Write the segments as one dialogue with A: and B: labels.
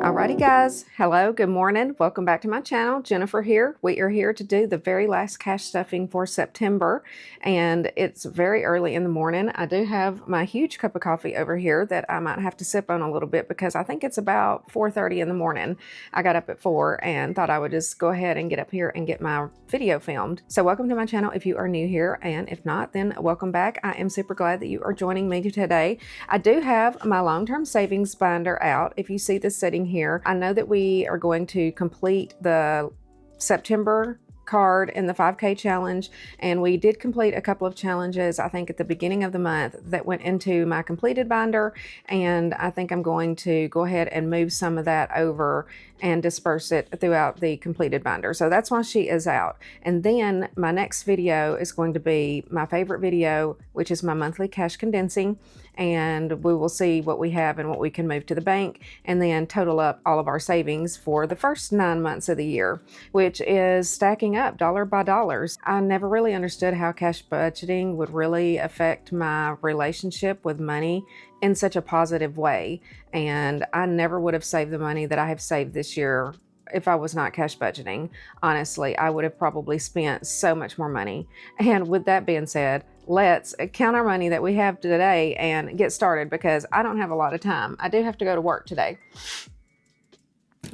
A: Alrighty guys, hello, good morning. Welcome back to my channel. Jennifer here. We are here to do the very last cash stuffing for September, and it's very early in the morning. I do have my huge cup of coffee over here that I might have to sip on a little bit because I think it's about 4:30 in the morning. I got up at 4 and thought I would just go ahead and get up here and get my video filmed. So welcome to my channel if you are new here, and if not, then welcome back. I am super glad that you are joining me today. I do have my long-term savings binder out. If you see this sitting here, I know that we are going to complete the September card in the 5K challenge, and we did complete a couple of challenges I think at the beginning of the month that went into my completed binder, and I think I'm going to go ahead and move some of that over and disperse it throughout the completed binder. So that's why she is out. And then my next video is going to be my favorite video, which is my monthly cash condensing, and we will see what we have and what we can move to the bank, and then total up all of our savings for the first 9 months of the year, which is stacking up dollar by dollars. I never really understood how cash budgeting would really affect my relationship with money in such a positive way, and I never would have saved the money that I have saved this year if I was not cash budgeting. Honestly, I would have probably spent so much more money. And with that being said, let's count our money that we have today and get started, because I don't have a lot of time. I do have to go to work today.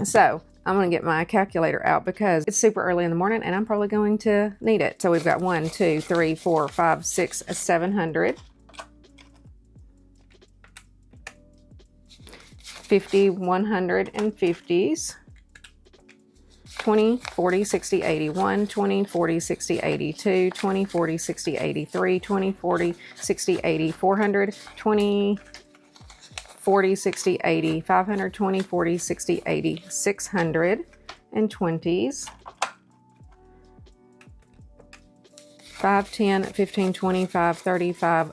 A: So I'm going to get my calculator out because it's super early in the morning and I'm probably going to need it. So we've got 1, 2, 3, 4, 5, 6, 700. 50, 150s. 20, 40, 60, 81, 20, 40, 60, 82, 20, 40, 60, 83, 20, 40, 60, 80, 400, 20, 40, 60, 80, 500, 20, 40, 60, 80, 600, and 20s. 5, 10, 15, 25, 35,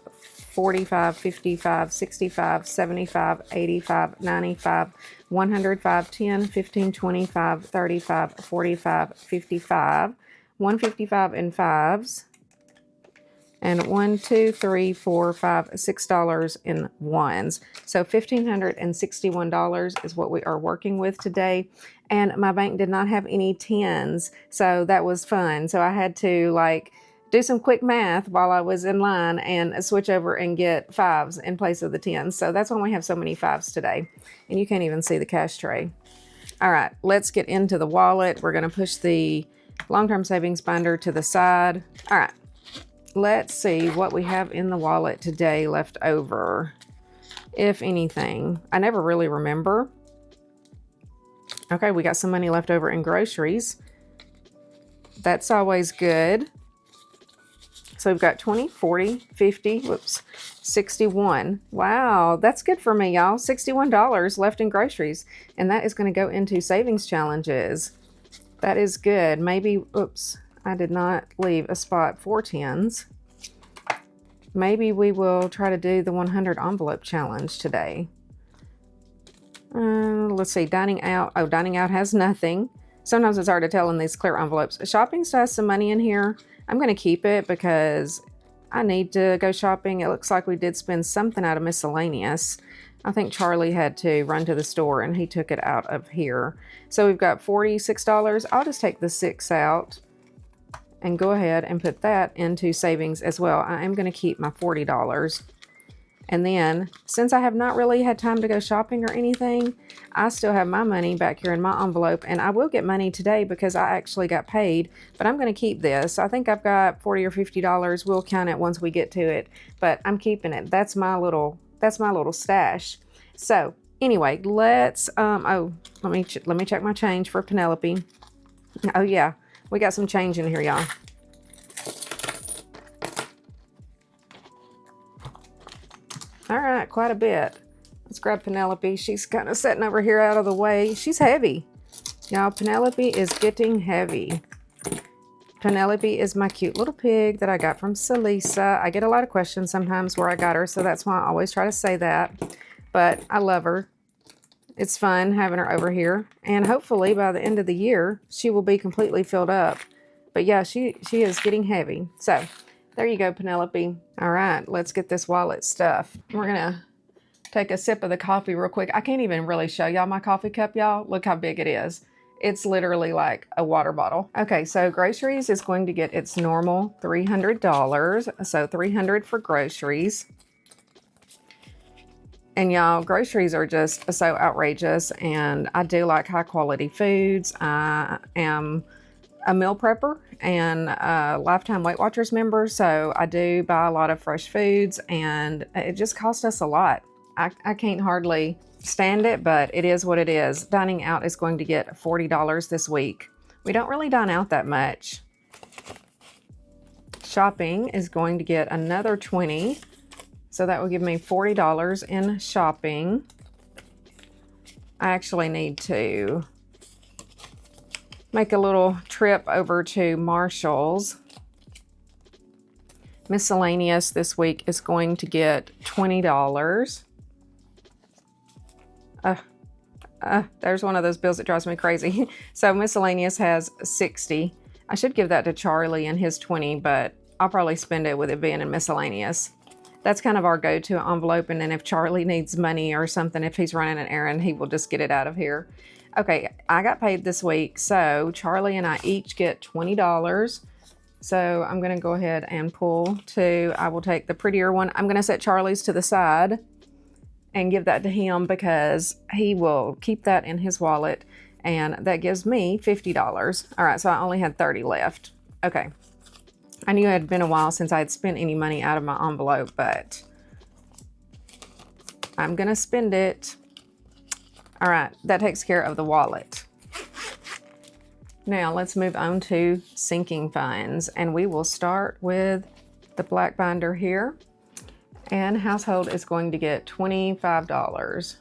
A: 45, 55, 65, 75, 85, 95, 105, 10, 15, 25, 35, 45, 55, 155 in fives, and 1, 2, 3, 4, 5, $6 in ones. So $1,561 is what we are working with today. And my bank did not have any tens, so that was fun. So I had to do some quick math while I was in line and switch over and get fives in place of the tens. So that's why we have so many fives today. And you can't even see the cash tray. All right, let's get into the wallet. We're gonna push the long-term savings binder to the side. All right, let's see what we have in the wallet today left over, if anything. I never really remember. Okay, we got some money left over in groceries. That's always good. So we've got 20, 40, 50, 61. Wow, that's good for me, y'all. $61 left in groceries. And that is going to go into savings challenges. That is good. Maybe, oops, I did not leave a spot for tens. Maybe we will try to do the 100 envelope challenge today. Let's see, dining out. Oh, dining out has nothing. Sometimes it's hard to tell in these clear envelopes. Shopping still has some money in here. I'm going to keep it because I need to go shopping. It looks like we did spend something out of miscellaneous. I think Charlie had to run to the store and he took it out of here. So we've got $46. I'll just take the 6 out and go ahead and put that into savings as well. I am going to keep my $40. And then, since I have not really had time to go shopping or anything, I still have my money back here in my envelope, and I will get money today because I actually got paid, but I'm going to keep this. I think I've got $40 or $50. We'll count it once we get to it, but I'm keeping it. That's my little stash. So anyway, let's, let me check my change for Penelope. Oh yeah, we got some change in here, y'all. All right, quite a bit. Let's grab Penelope. She's kind of sitting over here out of the way. She's heavy. Y'all, Penelope is getting heavy. Penelope is my cute little pig that I got from Celissa. I get a lot of questions sometimes where I got her, so that's why I always try to say that. But I love her. It's fun having her over here. And hopefully by the end of the year, she will be completely filled up. But yeah, she is getting heavy. So there you go, Penelope. All right, let's get this wallet stuff. We're gonna take a sip of the coffee real quick. I can't even really show y'all my coffee cup, y'all. Look how big it is. It's literally like a water bottle. Okay, so groceries is going to get its normal $300. So $300 for groceries. And y'all, groceries are just so outrageous, and I do like high quality foods. I am a meal prepper and a lifetime Weight Watchers member, so I do buy a lot of fresh foods, and it just costs us a lot. I can't hardly stand it, but it is what it is. Dining out is going to get $40 this week. We don't really dine out that much. Shopping is going to get another $20. So that will give me $40 in shopping. I actually need to make a little trip over to Marshall's. Miscellaneous this week is going to get $20. There's one of those bills that drives me crazy. So miscellaneous has $60. I should give that to Charlie and his $20, but I'll probably spend it with it being in miscellaneous. That's kind of our go-to envelope, and then if Charlie needs money or something, if he's running an errand, he will just get it out of here. Okay, I got paid this week, so Charlie and I each get $20. So I'm going to go ahead and pull two. I will take the prettier one. I'm going to set Charlie's to the side and give that to him because he will keep that in his wallet, and that gives me $50. All right, so I only had 30 left. Okay. I knew it had been a while since I had spent any money out of my envelope, but I'm going to spend it. All right, that takes care of the wallet. Now let's move on to sinking funds, and we will start with the black binder here. And household is going to get $25.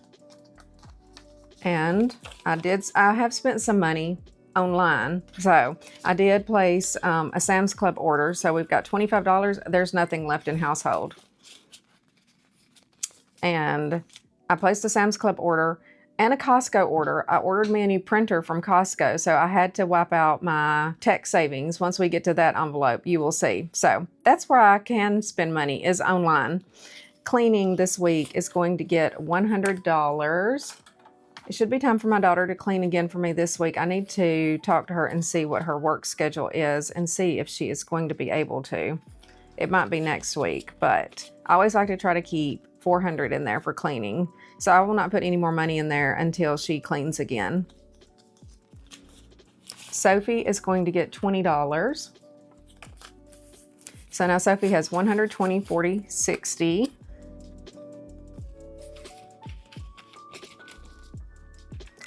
A: And I have spent some money online. So I did place a Sam's Club order. So we've got $25. There's nothing left in household. And I placed a Sam's Club order and a Costco order. I ordered me a new printer from Costco. So I had to wipe out my tech savings. Once we get to that envelope, you will see. So that's where I can spend money, is online. Cleaning this week is going to get $100. It should be time for my daughter to clean again for me this week. I need to talk to her and see what her work schedule is and see if she is going to be able to. It might be next week, but I always like to try to keep $400 in there for cleaning. So I will not put any more money in there until she cleans again. Sophie is going to get $20. So now Sophie has 120, 40, 60.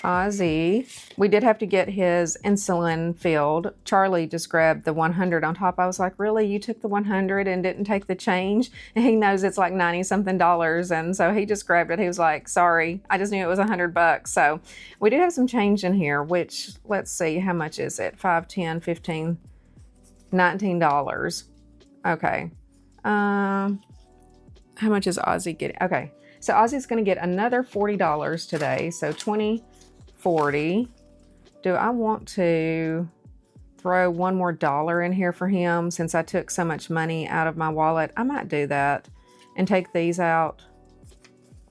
A: Ozzy, we did have to get his insulin filled. Charlie just grabbed the 100 on top. I was like, really? You took the 100 and didn't take the change? And he knows it's like 90 something dollars. And so he just grabbed it. He was like, sorry, I just knew it was $100. So we do have some change in here, which, let's see, how much is it? 5, 10, 15, $19. Okay. How much is Ozzy getting? Okay. So Ozzy's going to get another $40 today. So 20, 40. Do I want to throw one more dollar in here for him since I took so much money out of my wallet? I might do that and take these out.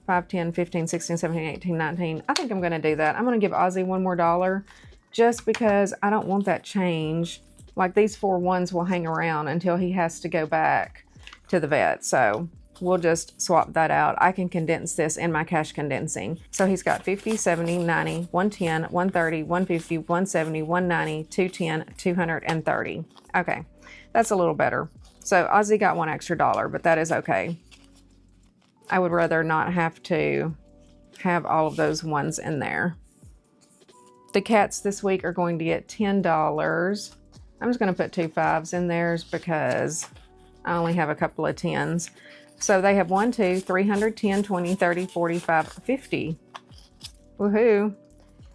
A: 5, 10, 15, 16, 17, 18, 19. I think I'm going to do that. I'm going to give Ozzy one more dollar just because I don't want that change. Like these 4 ones will hang around until he has to go back to the vet. So we'll just swap that out. I can condense this in my cash condensing. So he's got 50, 70, 90, 110, 130, 150, 170, 190, 210, 230. Okay, that's a little better. So Ozzy got $1 extra, but that is okay. I would rather not have to have all of those ones in there. The cats this week are going to get $10. I'm just going to put 2 5s in theirs because I only have a couple of 10s. So they have 1, 2, 310, 20, 30, 45, 50. Woohoo.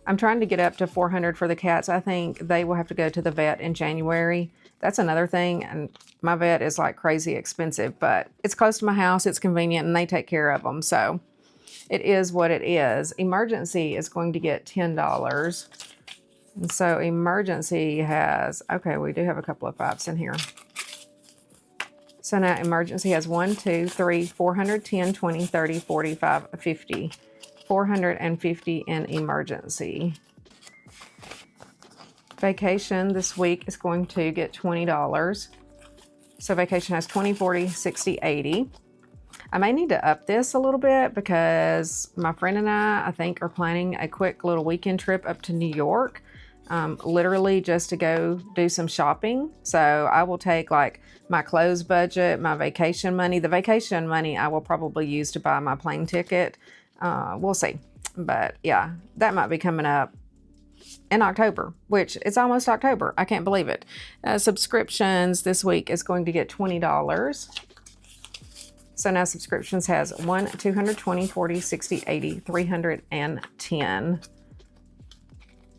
A: I'm trying to get up to 400 for the cats. I think they will have to go to the vet in January. That's another thing. And my vet is like crazy expensive, but it's close to my house. It's convenient and they take care of them. So it is what it is. Emergency is going to get $10. And so emergency has, okay, we do have a couple of 5s in here. So now emergency has 1, 2, 3, 410, 20, 30, 45, 50. 450 in emergency. Vacation this week is going to get $20. So vacation has 20, 40, 60, 80. I may need to up this a little bit because my friend and I think, are planning a quick little weekend trip up to New York, literally just to go do some shopping. So I will take like my clothes budget, my vacation money. The vacation money I will probably use to buy my plane ticket. We'll see. But yeah, that might be coming up in October, which it's almost October. I can't believe it. Subscriptions this week is going to get $20. So now subscriptions has 1, 220, 40, 60, 80, 310.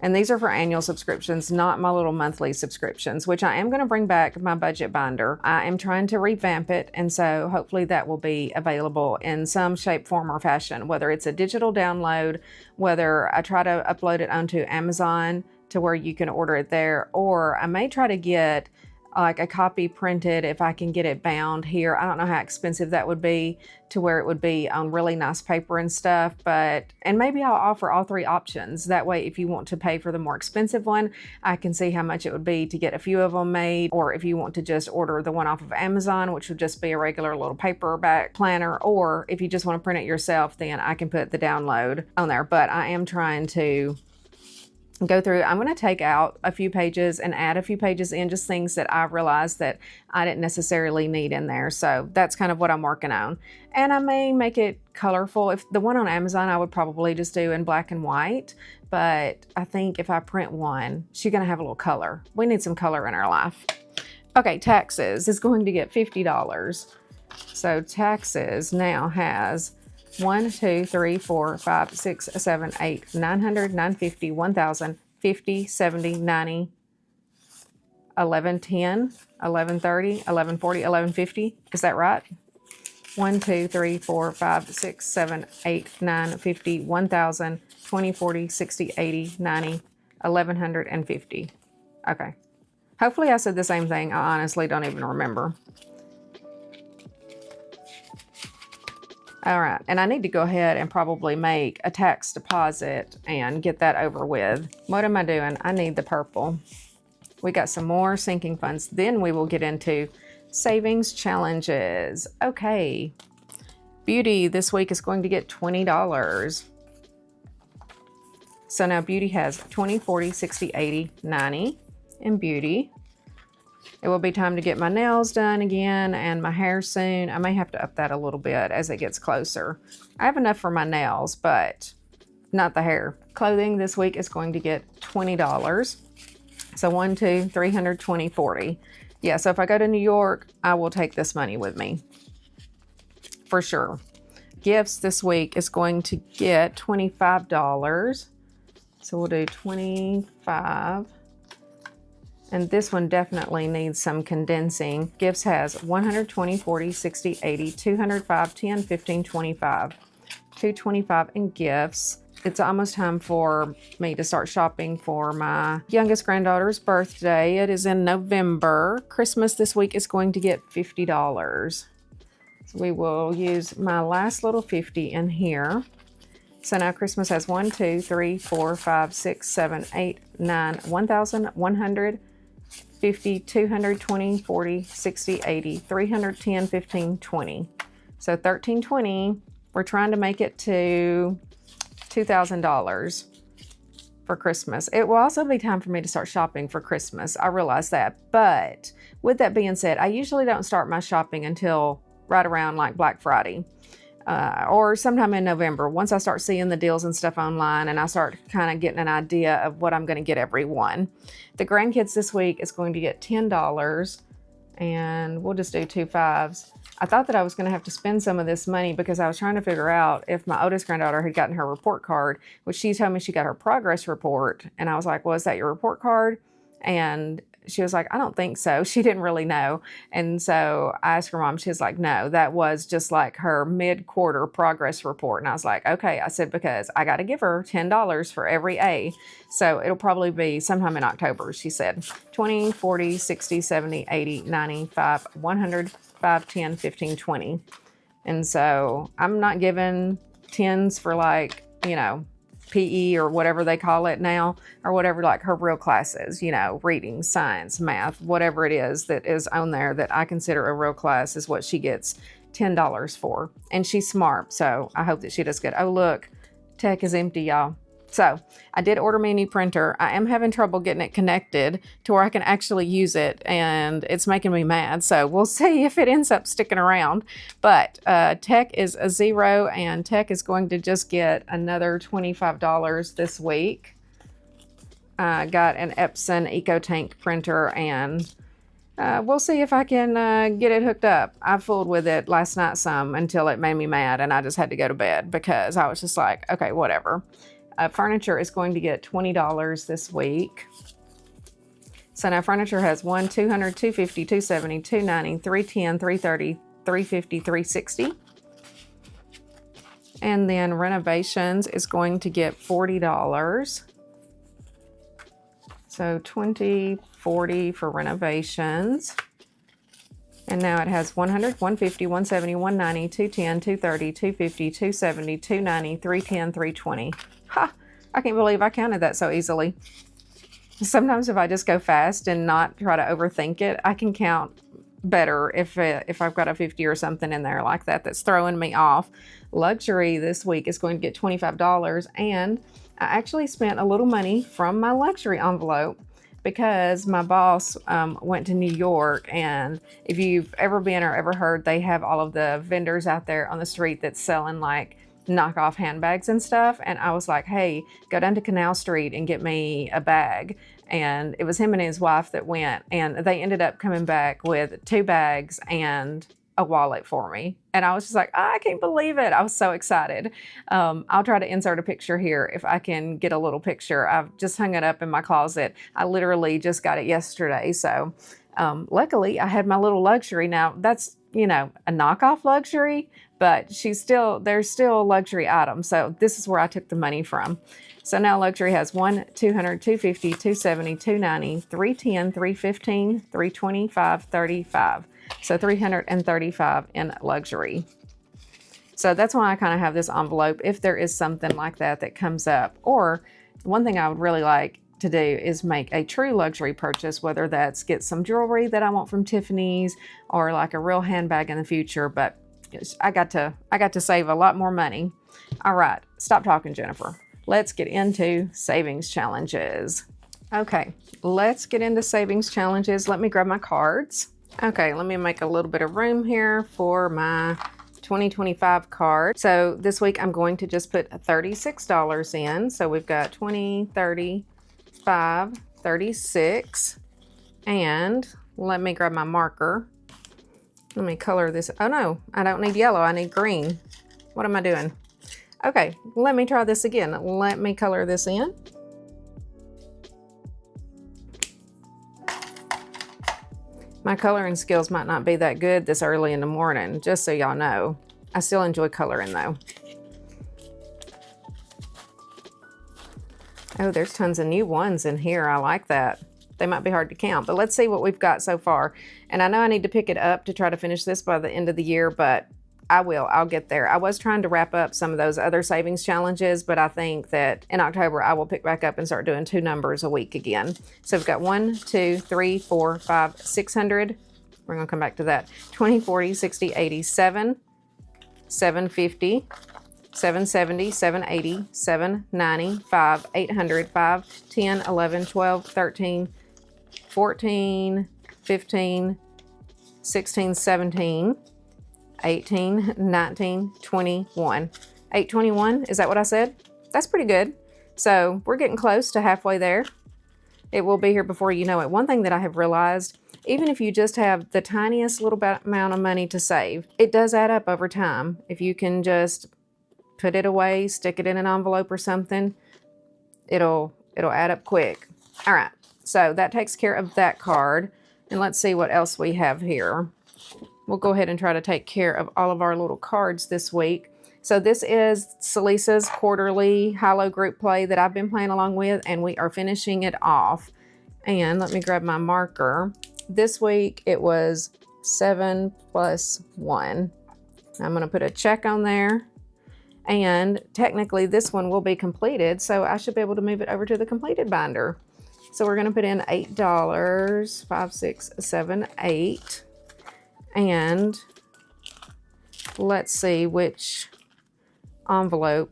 A: And these are for annual subscriptions, not my little monthly subscriptions, which I am going to bring back my budget binder. I am trying to revamp it, and so hopefully that will be available in some shape, form, or fashion, whether it's a digital download, whether I try to upload it onto Amazon to where you can order it there, or I may try to get like a copy printed if I can get it bound here. I don't know how expensive that would be to where it would be on really nice paper and stuff, and maybe I'll offer all 3 options. That way, if you want to pay for the more expensive one, I can see how much it would be to get a few of them made, or if you want to just order the one off of Amazon, which would just be a regular little paperback planner, or if you just want to print it yourself, then I can put the download on there. But I am trying to go through. I'm going to take out a few pages and add a few pages in, just things that I realized that I didn't necessarily need in there. So that's kind of what I'm working on. And I may make it colorful. If the one on Amazon, I would probably just do in black and white. But I think if I print one, she's going to have a little color. We need some color in our life. Okay, taxes is going to get $50. So taxes now has 1, 2, 3, 4, 5, 6, 7, 8, 900, 950, 1,000, 50, 70, 90, 1110, 1130, 1140, 1150. Is that right? 1, 2, 3, 4, 5, 6, 7, 8, 9, 50, 1,000, 20, 40, 60, 80, 90, 1150. Okay. Hopefully I said the same thing. I honestly don't even remember. All right, and I need to go ahead and probably make a tax deposit and get that over with. What am I doing? I need the purple. We got some more sinking funds. Then we will get into savings challenges. Okay, beauty this week is going to get $20. So now beauty has 20, 40, 60, 80, 90 in beauty. It will be time to get my nails done again and my hair soon. I may have to up that a little bit as it gets closer. I have enough for my nails, but not the hair. Clothing this week is going to get $20. So 1, 2, 320, 40. Yeah, so if I go to New York, I will take this money with me for sure. Gifts this week is going to get $25. So we'll do 25. And this one definitely needs some condensing. Gifts has 120, 40, 60, 80, 205, 10, 15, 25. 225 in gifts. It's almost time for me to start shopping for my youngest granddaughter's birthday. It is in November. Christmas this week is going to get $50. So we will use my last little 50 in here. So now Christmas has 1, 2, 3, 4, 5, 6, 7, 8, 9, 1,100, 50, 220, 40, 60, 80, 310, 15, 20. So 1320, we're trying to make it to $2,000 for Christmas. It will also be time for me to start shopping for Christmas. I realize that. But with that being said, I usually don't start my shopping until right around like Black Friday. Or sometime in November, once I start seeing the deals and stuff online and I start kind of getting an idea of what I'm going to get everyone. The grandkids this week is going to get $10, and we'll just do 2 5s. I thought that I was going to have to spend some of this money because I was trying to figure out if my oldest granddaughter had gotten her report card, which she told me she got her progress report. And I was like, well, is that your report card? And she was like, I don't think so. She didn't really know. And so I asked her mom, she was like, no, that was just like her mid-quarter progress report. And I was like, okay. I said, because I got to give her $10 for every A. So it'll probably be sometime in October, she said. 20, 40, 60, 70, 80, 95, 100, 5, 10, 15, 20. And so I'm not giving 10s for like, you know, PE or whatever they call it now, or whatever like her real classes, you know, reading, science, math, whatever it is that is on there that I consider a real class is what she gets $10 for. And she's smart, so I hope that she does good. Oh, look, tech is empty, y'all. So I did order me a new printer. I am having trouble getting it connected to where I can actually use it, and it's making me mad. So we'll see if it ends up sticking around. But tech is a 0, and tech is going to just get another $25 this week. I got an Epson EcoTank printer, and we'll see if I can get it hooked up. I fooled with it last night some until it made me mad, and I just had to go to bed because I was just like, okay, whatever. Furniture is going to get $20 this week. So now furniture has 1, 200, 250, 270, 290, 310, 330, 350, 360. And then renovations is going to get $40. So 20, 40 for renovations. And now it has 100, 150, 170, 190, 210, 230, 250, 270, 290, 310, 320. Ha! I can't believe I counted that so easily. Sometimes if I just go fast and not try to overthink it, I can count better if I've got a 50 or something in there like that that's throwing me off. Luxury this week is going to get $25, and I actually spent a little money from my luxury envelope because my boss went to New York, and if you've ever been or ever heard, they have all of the vendors out there on the street that's selling like knockoff handbags and stuff. And I was like, hey, go down to Canal Street and get me a bag. And it was him and his wife that went, and they ended up coming back with 2 bags and a wallet for me. And I was just like, I can't believe it. I was so excited. I'll try to insert a picture here if I can get a little picture. I've just hung it up in my closet. I literally just got it yesterday. So luckily I had my little luxury. Now that's, you know, a knockoff luxury, but there's still luxury items. So this is where I took the money from. So now luxury has 1, 200, 250, 270, 290, 310, 315, 325, 35. So 335 in luxury. So that's why I kind of have this envelope if there is something like that that comes up. Or one thing I would really like to do is make a true luxury purchase, whether that's get some jewelry that I want from Tiffany's or like a real handbag in the future. But I got to save a lot more money. All right, stop talking, Jennifer. Let's get into savings challenges. Okay, let's get into savings challenges. Let me grab my cards. Okay, let me make a little bit of room here for my 2025 card. So this week I'm going to just put $36 in. So we've got 20, 30, 5, 36. And let me grab my marker. Let me color this. Oh no, I don't need yellow, I need green. What am I doing? Okay, let me try this again. Let me color this in. My coloring skills might not be that good this early in the morning, just so y'all know. I still enjoy coloring though. Oh, there's tons of new ones in here. I like that. They might be hard to count, but let's see what we've got so far. And I know I need to pick it up to try to finish this by the end of the year, but I will. I'll get there. I was trying to wrap up some of those other savings challenges, but I think that in October I will pick back up and start doing 2 numbers a week again. So we've got 1, 2, 3, 4, 5, 600. We're going to come back to that. 20, 40, 60, 80, 7, 750, 770, 780, 790, 5, 800, 5, 10, 11, 12, 13, 14, 15, 16, 17, 18, 19, 21. 821, is that what I said? That's pretty good. So we're getting close to halfway there. It will be here before you know it. One thing that I have realized, even if you just have the tiniest little amount of money to save, it does add up over time. If you can just put it away, stick it in an envelope or something, it'll add up quick. All right. So that takes care of that card. And let's see what else we have here. We'll go ahead and try to take care of all of our little cards this week. So this is Celissa's quarterly high-low group play that I've been playing along with, and we are finishing it off. And let me grab my marker. This week it was 7 plus 1. I'm going to put a check on there. And technically this one will be completed, so I should be able to move it over to the completed binder. So we're going to put in $8, 5, 6, 7, 8. And let's see which envelope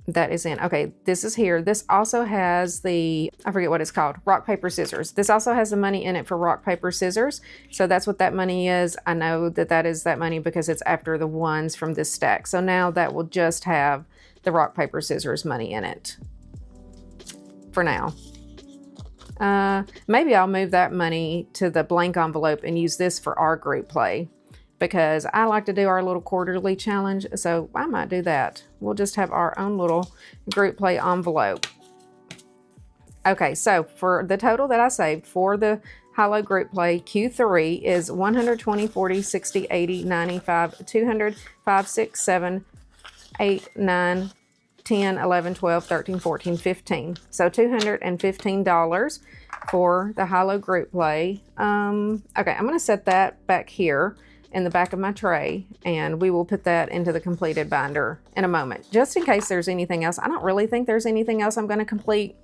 A: that is in. Okay, this is here. This also has the, I forget what it's called, rock, paper, scissors. This also has the money in it for rock, paper, scissors. So that's what that money is. I know that that is that money because it's after the ones from this stack. So now that will just have the rock, paper, scissors money in it for now. Maybe I'll move that money to the blank envelope and use this for our group play, because I like to do our little quarterly challenge, so I might do that. We'll just have our own little group play envelope. Okay, so for the total that I saved for the high-low group play, Q3 is 120, 40, 60, 80, 95, 200, 5, 6, 7, 8, 9, 10, 11, 12, 13, 14, 15. So $215 for the high-low group play. Okay, I'm going to set that back here in the back of my tray, and we will put that into the completed binder in a moment, just in case there's anything else. I don't really think there's anything else I'm going to complete,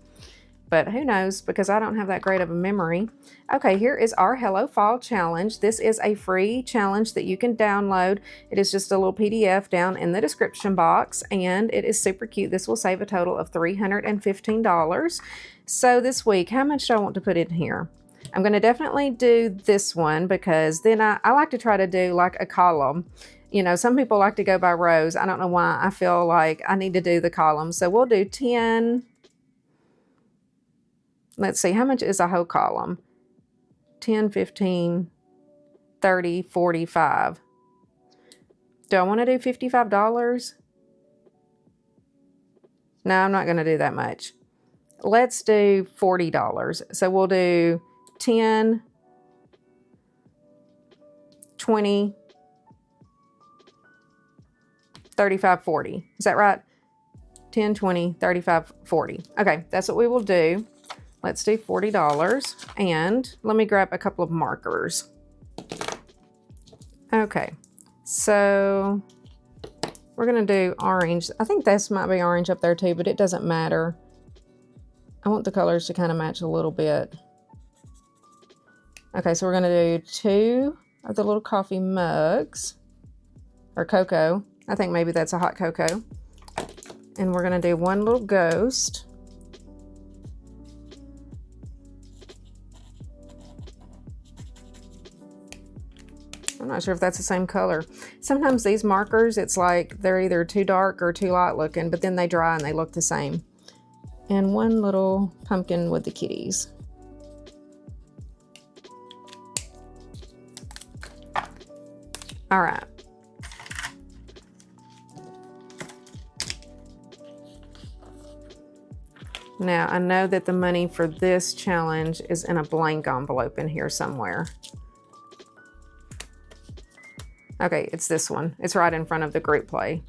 A: but who knows, because I don't have that great of a memory. Okay, here is our Hello Fall Challenge. This is a free challenge that you can download. It is just a little PDF down in the description box, and it is super cute. This will save a total of $315. So this week, how much do I want to put in here? I'm going to definitely do this one, because then I like to try to do like a column. You know, some people like to go by rows. I don't know why I feel like I need to do the column. So we'll do 10. Let's see, how much is a whole column? 10, 15, 30, 45. Do I want to do $55? No, I'm not going to do that much. Let's do $40. So we'll do 10, 20, 35, 40. Is that right? 10, 20, 35, 40. Okay, that's what we will do. Let's do $40, and let me grab a couple of markers. Okay, so we're gonna do orange. I think this might be orange up there too, but it doesn't matter. I want the colors to kind of match a little bit. Okay, so we're gonna do 2 of the little coffee mugs, or cocoa. I think maybe that's a hot cocoa. And we're gonna do 1 little ghost. I'm not sure if that's the same color. Sometimes these markers, it's like they're either too dark or too light looking, but then they dry and they look the same. And 1 little pumpkin with the kitties. All right. Now, I know that the money for this challenge is in a blank envelope in here somewhere. Okay, it's this one. It's right in front of the group play.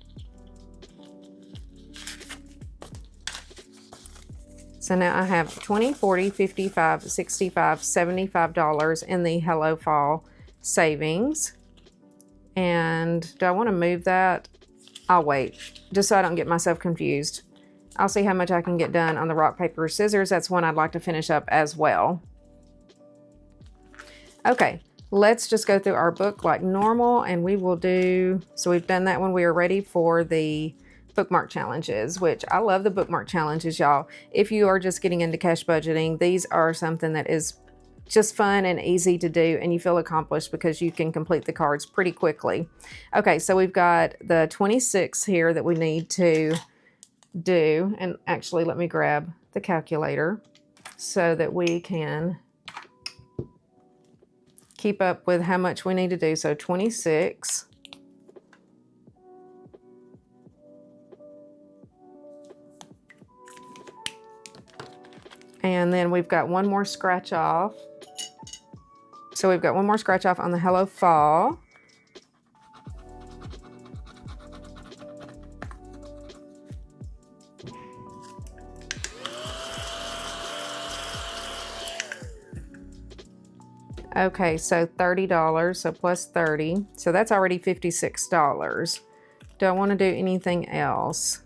A: So now I have 20, 40, 55, 65, $75 in the Hello Fall savings. And do I want to move that? I'll wait, just so I don't get myself confused. I'll see how much I can get done on the rock, paper, scissors. That's one I'd like to finish up as well. Okay. Let's just go through our book like normal, and we will do, so we've done that one. We are ready for the bookmark challenges, which I love the bookmark challenges, y'all. If you are just getting into cash budgeting, these are something that is just fun and easy to do, and you feel accomplished because you can complete the cards pretty quickly. Okay, so we've got the 26 here that we need to do, and actually let me grab the calculator so that we can keep up with how much we need to do. So 26. And then we've got one more scratch off. So we've got one more scratch off on the Hello Fall. Okay, so $30, so plus 30. So that's already $56. Do I want to do anything else?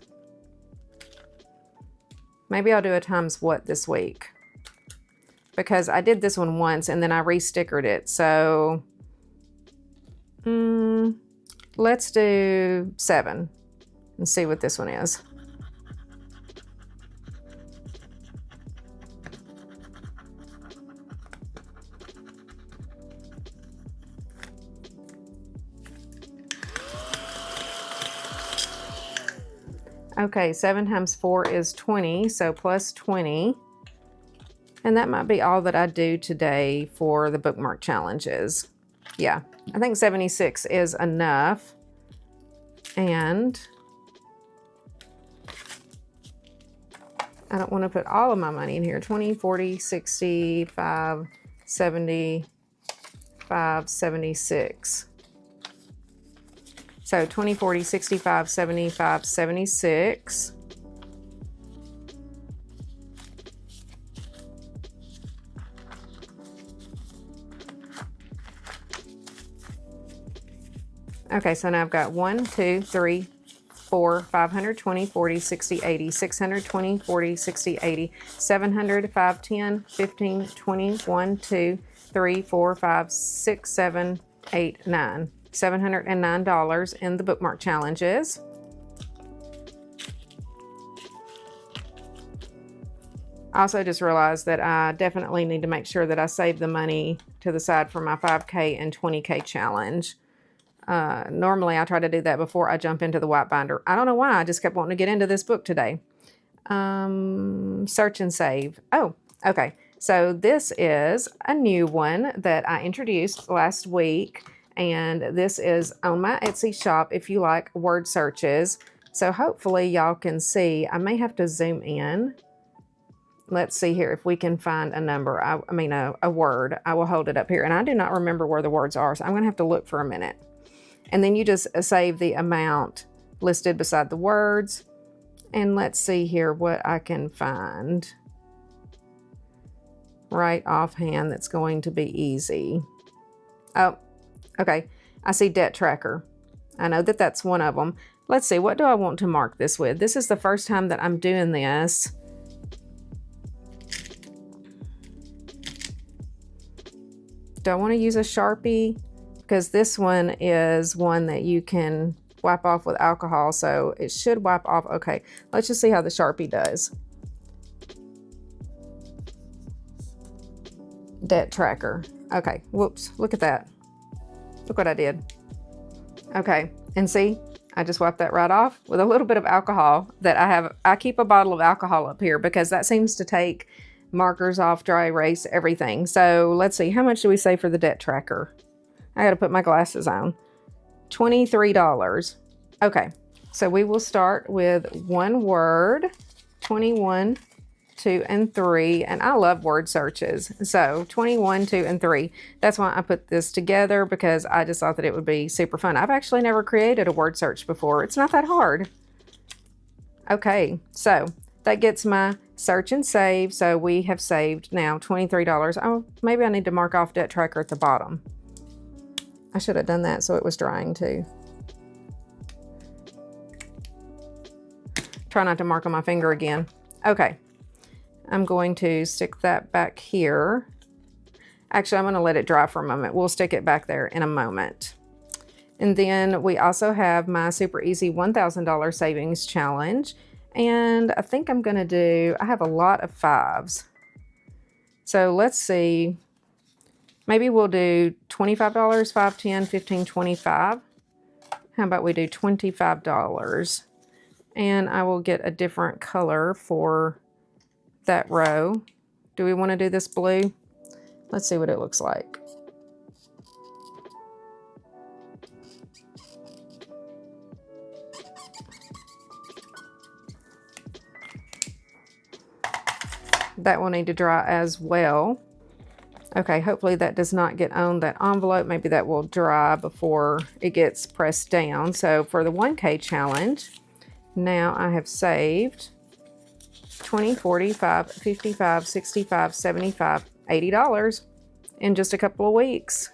A: Maybe I'll do a times what this week, because I did this one once and then I re-stickered it. So let's do 7 and see what this one is. Okay, 7 times 4 is 20, so plus 20. And that might be all that I do today for the bookmark challenges. Yeah, I think 76 is enough. And I don't want to put all of my money in here. 20, 40, 65, 75, 76. So 20, 40, 65, 75, 76. Okay, so now I've got 1, 2, 3, 4, 520, 40, 60, 80, 620, 40, 60, 80, 700, 5, 10, 15, 20, 1, 2, 3, 4, 5, 6, 7, 8, 9. $709 in the bookmark challenges. I also just realized that I definitely need to make sure that I save the money to the side for my 5K and 20K challenge. Normally I try to do that before I jump into the white binder. I don't know why, I just kept wanting to get into this book today. Search and save. Oh, okay. So this is a new one that I introduced last week. And this is on my Etsy shop if you like word searches. So hopefully y'all can see. I may have to zoom in. Let's see here if we can find a number. I mean a word. I will hold it up here. And I do not remember where the words are, so I'm going to have to look for a minute. And then you just save the amount listed beside the words. And let's see here what I can find right offhand that's going to be easy. Oh. Okay, I see debt tracker. I know that that's one of them. Let's see, what do I want to mark this with? This is the first time that I'm doing this. Do I want to use a Sharpie? Because this one is one that you can wipe off with alcohol, so it should wipe off. Okay, let's just see how the Sharpie does. Debt tracker. Okay, whoops, look at that. Look what I did. Okay, and see, I just wiped that right off with a little bit of alcohol that I have. I keep a bottle of alcohol up here because that seems to take markers off, dry erase, everything. So let's see, how much do we save for the debt tracker? I gotta put my glasses on. $23. Okay, so we will start with one word, 21, 2, and 3, and I love word searches. So 21, 2, and 3. That's why I put this together, because I just thought that it would be super fun. I've actually never created a word search before. It's not that hard. Okay, so that gets my search and save. So we have saved now $23. Oh, maybe I need to mark off debt tracker at the bottom. I should have done that so it was drying too. Try not to mark on my finger again. Okay. I'm going to stick that back here. Actually, I'm going to let it dry for a moment. We'll stick it back there in a moment. And then we also have my super easy $1,000 savings challenge. And I think I'm going to do, I have a lot of 5s. So let's see. Maybe we'll do $25, 5, 10, 15, 25. How about we do $25? And I will get a different color for that row. Do we want to do this blue? Let's see what it looks like. That will need to dry as well. Okay, hopefully that does not get on that envelope. Maybe that will dry before it gets pressed down. So for the 1K challenge, now I have saved 20, 45, 55, 65, 75, $80 in just a couple of weeks.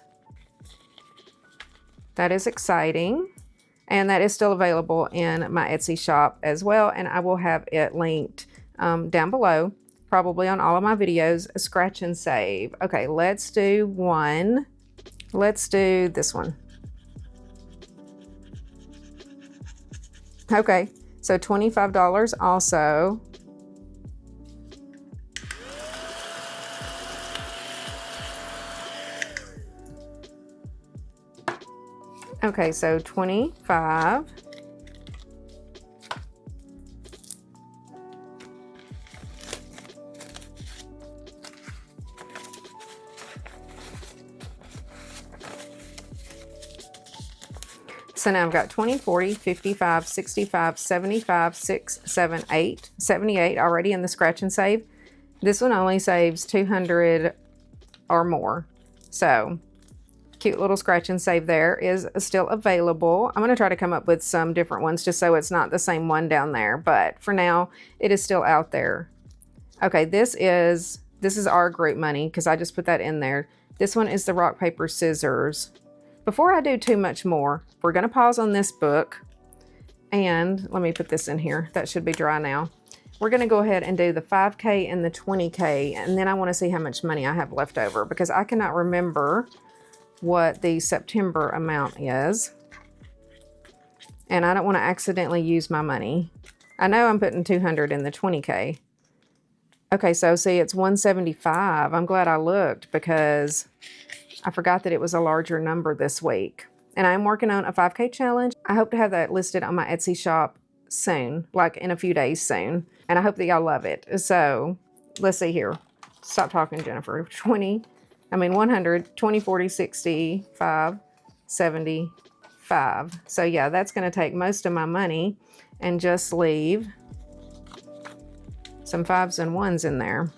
A: That is exciting. And that is still available in my Etsy shop as well. And I will have it linked down below, probably on all of my videos, scratch and save. Okay, let's do one. Let's do this one. Okay, so $25 also. Okay, so 25. So now I've got 20, 40, 55, 65, 75, 6, 7, 8, 78 already in the scratch and save. This one only saves 200 or more. So cute little scratch and save there is still available. I'm going to try to come up with some different ones just so it's not the same one down there. But for now, it is still out there. Okay, this is our group money because I just put that in there. This one is the rock, paper, scissors. Before I do too much more, we're going to pause on this book. And let me put this in here. That should be dry now. We're going to go ahead and do the 5K and the 20K. And then I want to see how much money I have left over because I cannot remember what the September amount is. And I don't want to accidentally use my money. I know I'm putting 200 in the 20K. Okay, so see, it's 175. I'm glad I looked because I forgot that it was a larger number this week. And I'm working on a 5K challenge. I hope to have that listed on my Etsy shop soon, like in a few days soon. And I hope that y'all love it. So let's see here. Stop talking, Jennifer. 100, 20, 40, 65, 75. So yeah, that's going to take most of my money and just leave some 5s and 1s in there.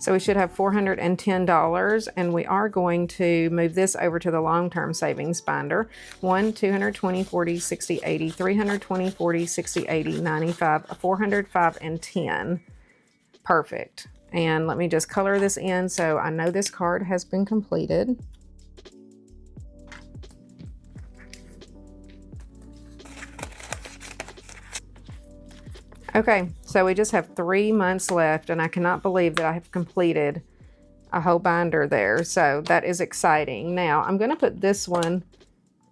A: So we should have $410, and we are going to move this over to the long-term savings binder. 1, 220, 40, 60, 80, 320, 40, 60, 80, 95, 400, 5, and 10. Perfect. And let me just color this in so I know this card has been completed. Okay, so we just have 3 months left, and I cannot believe that I have completed a whole binder there. So that is exciting. Now, I'm going to put this one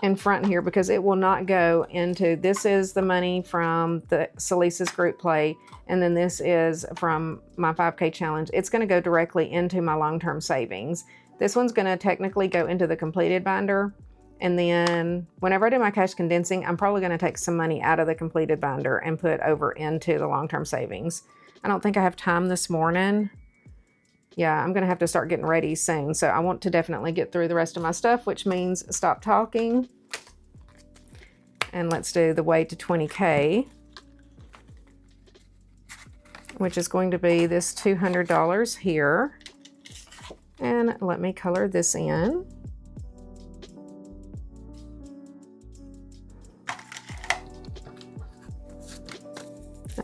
A: in front here because it will not go into, this is the money from the Celissa's group play, and then this is from my 5K challenge. It's going to go directly into my long-term savings. This one's going to technically go into the completed binder. And then whenever I do my cash condensing, I'm probably going to take some money out of the completed binder and put over into the long-term savings. I don't think I have time this morning. Yeah, I'm going to have to start getting ready soon. So I want to definitely get through the rest of my stuff, which means stop talking. And let's do the way to 20K, which is going to be this $200 here. And let me color this in.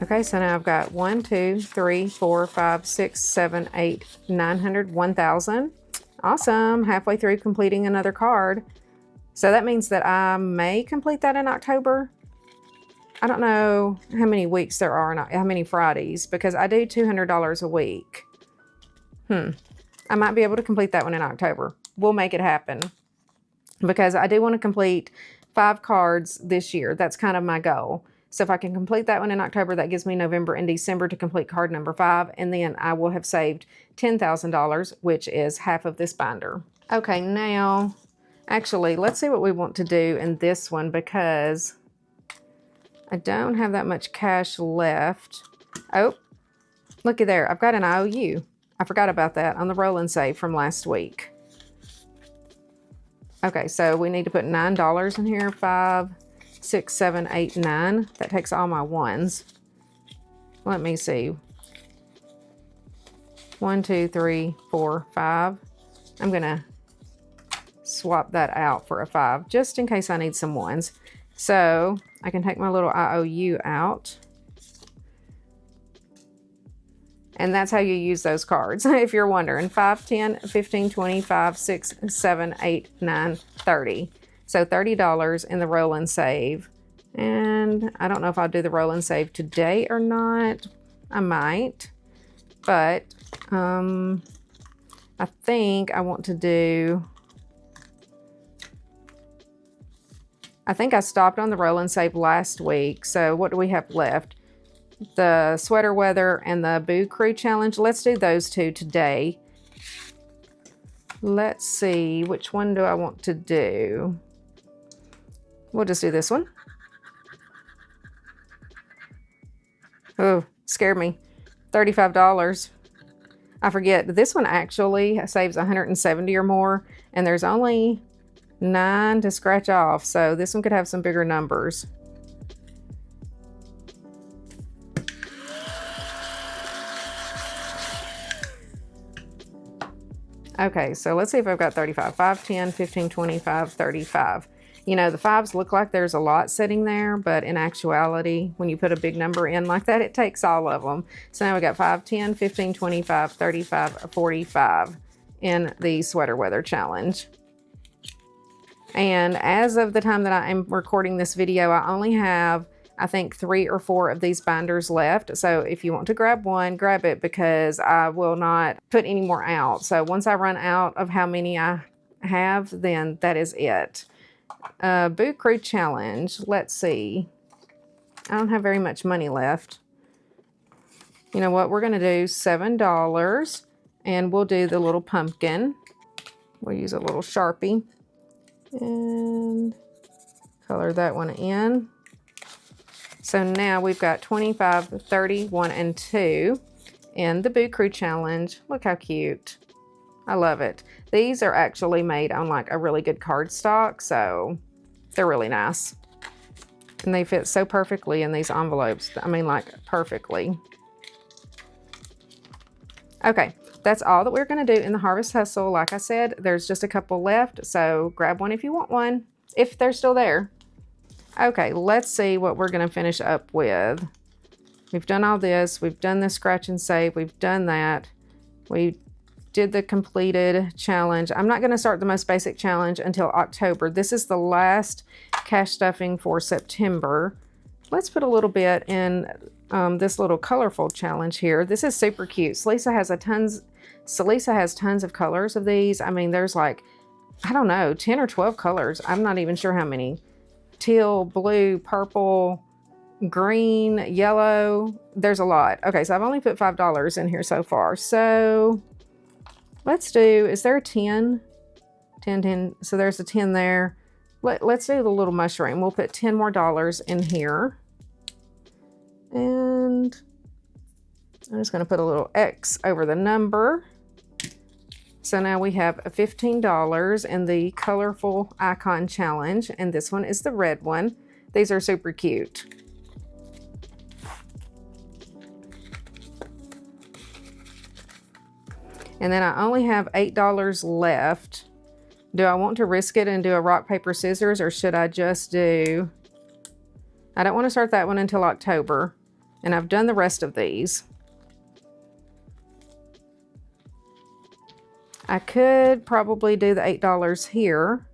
A: Okay, so now I've got 1, 2, 3, 4, 5, 6, 7, 8, 900, 1,000. Awesome, halfway through completing another card. So that means that I may complete that in October. I don't know how many weeks there are, how many Fridays, because I do $200 a week. I might be able to complete that one in October. We'll make it happen because I do want to complete 5 cards this year. That's kind of my goal. So if I can complete that one in October, that gives me November and December to complete card number 5. And then I will have saved $10,000, which is half of this binder. Okay, now, actually, let's see what we want to do in this one because I don't have that much cash left. Oh, looky there. I've got an IOU. I forgot about that on the roll and save from last week. Okay, so we need to put $9 in here. 5, 6, 7, 8, 9. That takes all my ones. Let me see. 1, 2, 3, 4, 5. I'm gonna swap that out for a 5 just in case I need some ones. So I can take my little IOU out. And that's how you use those cards, if you're wondering. 5, 10, 15, 20, 5, 6, 7, 8, 9, 30. So $30 in the roll and save. And I don't know if I'll do the roll and save today or not. I might. But I think I want to do... I think I stopped on the roll and save last week. So what do we have left? The sweater weather and the Boo Crew challenge. Let's do those two today. Let's see, which one do I want to do? We'll just do this one. Oh, scared me. $35. I forget, this one actually saves 170 or more, and there's only 9 to scratch off, so this one could have some bigger numbers. Okay, so let's see if I've got 35. 5, 10, 15, 25, 35. You know, the 5s look like there's a lot sitting there, but in actuality, when you put a big number in like that, it takes all of them. So now we got 5, 10, 15, 25, 35, 45 in the sweater weather challenge. And as of the time that I am recording this video, I only have, I think, 3 or 4 of these binders left. So if you want to grab one, grab it, because I will not put any more out. So once I run out of how many I have, then that is it. Boo Crew challenge. Let's see. I don't have very much money left. You know what? We're going to do $7 and we'll do the little pumpkin. We'll use a little Sharpie and color that one in. So now we've got 25, 30, 1, and 2 in the Boo Crew challenge. Look how cute. I love it. These are actually made on like a really good cardstock, so they're really nice. And they fit so perfectly in these envelopes. I mean, like, perfectly. Okay, that's all that we're going to do in the Harvest Hustle. Like I said, there's just a couple left, so grab one if you want one, if they're still there. Okay, let's see what we're going to finish up with. We've done all this. We've done the scratch and save. We've done that. We did the completed challenge. I'm not going to start the most basic challenge until October. This is the last cash stuffing for September. Let's put a little bit in this little colorful challenge here. This is super cute. Celissa has tons of colors of these. I mean, there's like, I don't know, 10 or 12 colors. I'm not even sure how many. Teal, blue, purple, green, yellow. There's a lot. Okay, so I've only put $5 in here so far. So let's do, is there a 10? 10, 10. So there's a 10 there. Let's do the little mushroom. We'll put $10 more in here. And I'm just going to put a little X over the number. So now we have $15 in the colorful icon challenge, and this one is the red one. These are super cute. And then I only have $8 left. Do I want to risk it and do a rock, paper, scissors, or should I just do... I don't want to start that one until October, and I've done the rest of these. I could probably do the $8 here.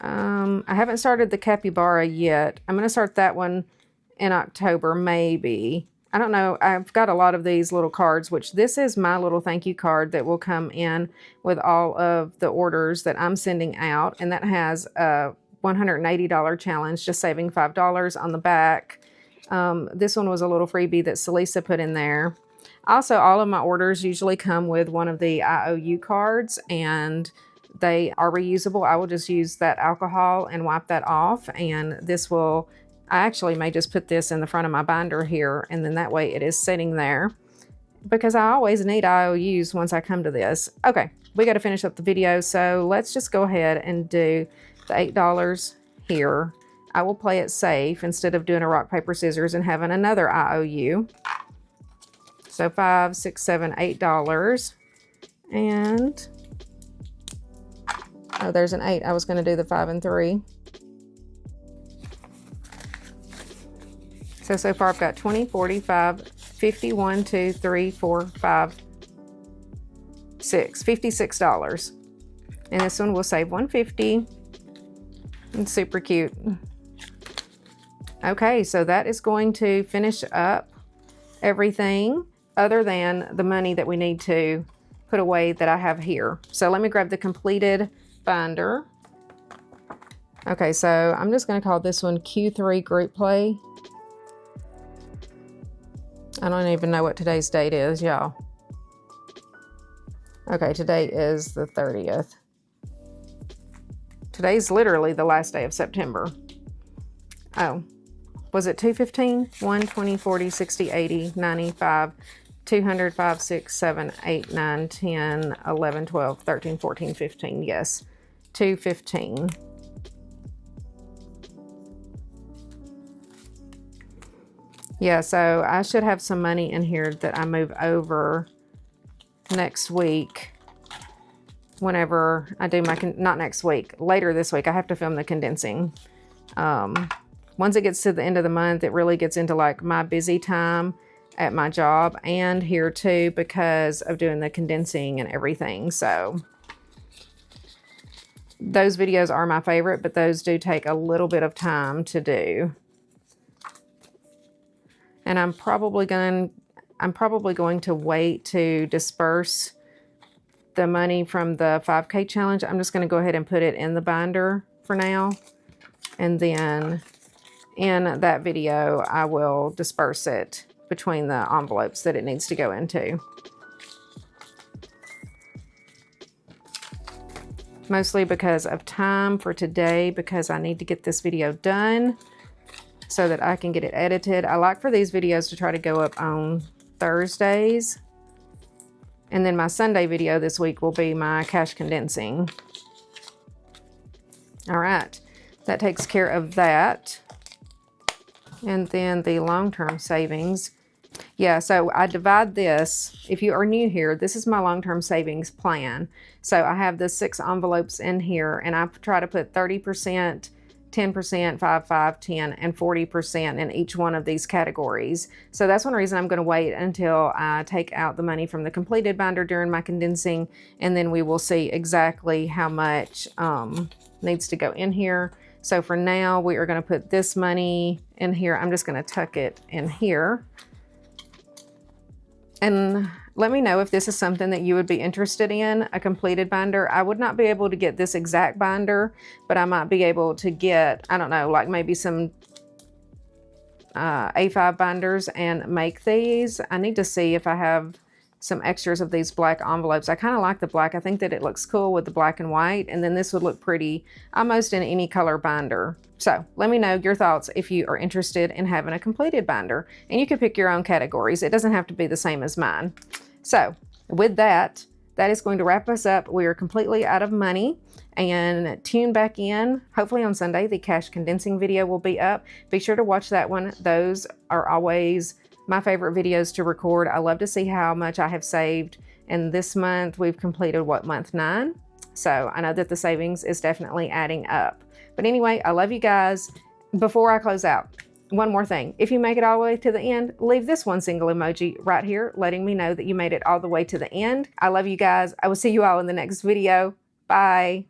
A: I haven't started the capybara yet. I'm going to start that one in October, maybe. I don't know. I've got a lot of these little cards, which this is my little thank you card that will come in with all of the orders that I'm sending out. And that has a $180 challenge, just saving $5 on the back. This one was a little freebie that Celissa put in there. Also, all of my orders usually come with one of the IOU cards, and they are reusable. I will just use that alcohol and wipe that off, and this will, I actually may just put this in the front of my binder here, and then that way it is sitting there, because I always need IOUs once I come to this. Okay, we got to finish up the video, so let's just go ahead and do the $8 here. I will play it safe instead of doing a rock, paper, scissors and having another IOU. So $5, $6, $7, $8. And, oh, there's an 8. I was going to do the 5 and 3. So far I've got 20, 45, 50, 1, 2, 3, 4, 5, 6, $56. And this one will save $150. It's super cute. Okay, so that is going to finish up everything other than the money that we need to put away that I have here. So let me grab the completed binder. Okay, so I'm just going to call this one Q3 Group Play. I don't even know what today's date is, y'all. Okay, today is the 30th. Today's literally the last day of September. Oh, was it 215? 1, 20, 40, 60, 80, 95, 200, 5, 6, 7, 8, 9, 10, 11, 12, 13, 14, 15. Yes, 215. Yeah, so I should have some money in here that I move over next week whenever I do my, not next week, later this week. I have to film the condensing. Once it gets to the end of the month, it really gets into like my busy time at my job and here too because of doing the condensing and everything. So those videos are my favorite, but those do take a little bit of time to do. And I'm probably going to wait to disperse the money from the 5K challenge. I'm just going to go ahead and put it in the binder for now. And then in that video, I will disperse it between the envelopes that it needs to go into. Mostly because of time for today, because I need to get this video done so that I can get it edited. I like for these videos to try to go up on Thursdays. And then my Sunday video this week will be my cash condensing. All right, that takes care of that. And then the long-term savings. Yeah, so I divide this. If you are new here, this is my long-term savings plan. So I have the 6 envelopes in here and I try to put 30%, 10%, 5, 5, 10, and 40% in each one of these categories. So that's one reason I'm going to wait until I take out the money from the completed binder during my condensing, and then we will see exactly how much needs to go in here. So for now, we are going to put this money in here. I'm just going to tuck it in here. And let me know if this is something that you would be interested in, a completed binder. I would not be able to get this exact binder, but I might be able to get, I don't know, like maybe some A5 binders and make these. I need to see if I have some extras of these black envelopes. I kind of like the black. I think that it looks cool with the black and white, and then this would look pretty almost in any color binder. So let me know your thoughts if you are interested in having a completed binder, and you can pick your own categories. It doesn't have to be the same as mine. So with that, that is going to wrap us up. We are completely out of money, and tune back in. Hopefully on Sunday, the cash condensing video will be up. Be sure to watch that one. Those are always my favorite videos to record. I love to see how much I have saved. And this month we've completed what, month 9? So I know that the savings is definitely adding up. But anyway, I love you guys. Before I close out, one more thing. If you make it all the way to the end, leave this one single emoji right here, letting me know that you made it all the way to the end. I love you guys. I will see you all in the next video. Bye.